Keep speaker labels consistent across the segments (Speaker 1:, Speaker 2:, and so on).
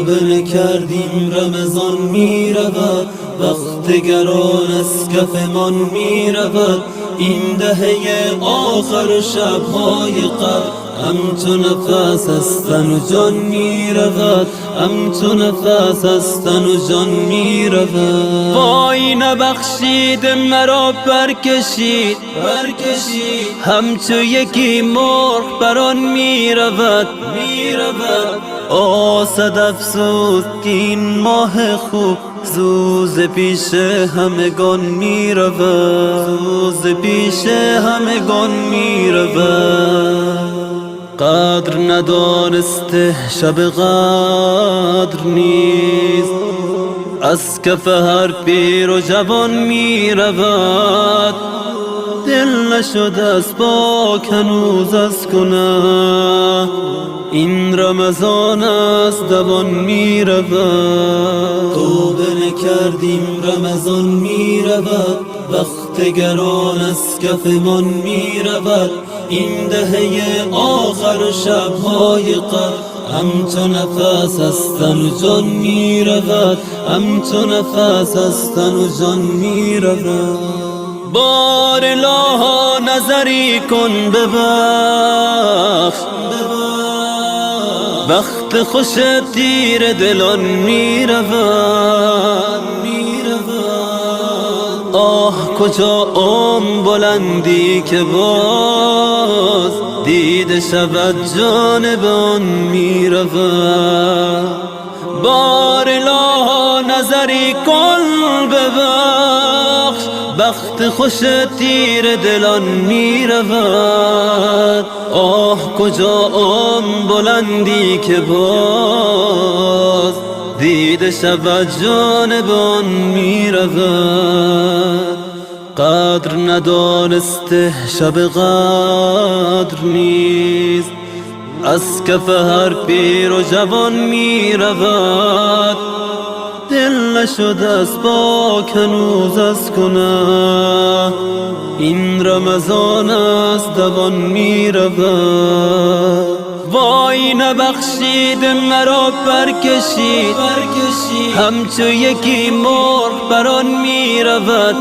Speaker 1: توبه نکردیم رمضان می رود، وقت گران از کفمان می رود. این دهه آخر شبهای قبل همچو نفس از تن و جان می رود، همچو نفس از تن و جان می رود. وای نبخشید مرا برکشید همچو یکی مرغ بران می رود. آسد افسوس که این ماه خوب زوز پیش همگان می رود، زوز پیش همگان می رود. قدر ندانسته شب قدر نیست، از کف هر پیر و جوان می رود. دل نشده است پاک هنوز از گناه، این رمضان است دوان می رود. توبه نکردیم رمضان می رود، وقت گران از کفمان می رود. این دهه آخر شبهای قبل همچو نفس از تن و جان می رود، همچو نفس از تن و جان می رود. بار الها نظری کن ببخش، وقت خوش تیر دلان می رود. آه کجا بلندی که باز دیده شود جانب آن می رود. بار الها نظری کن ببخش، وقت خوش تیر دلان می رود. آه کجا بلندی که باز دیده شود جانب آن می رود. قدر ندانسته شب قدر نیست، از کف هر پیر و جوان می رود. دل نشده است پاک هنوز از گناه، این رمضان است دوان می رود. وای نبخشید مرا برکشید همچو یکی مرغ بران می رود.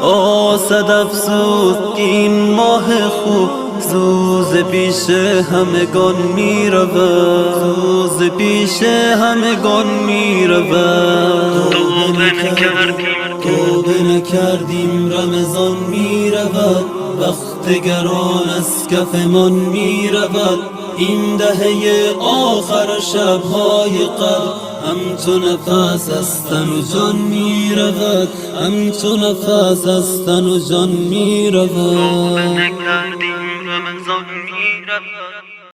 Speaker 1: آسد افسوس که این ماه خوب زوز پیش همگان می رود، زوز پیش همگان می رود. توبه نکردیم رمضان می رود، وقت گران از کفمان می رود. این دهه آخر شبهای قبل همچو نفس از تن و جان می رود، همچو نفس از تن و جان می رود.
Speaker 2: توبه نکردیم رمضان می رود.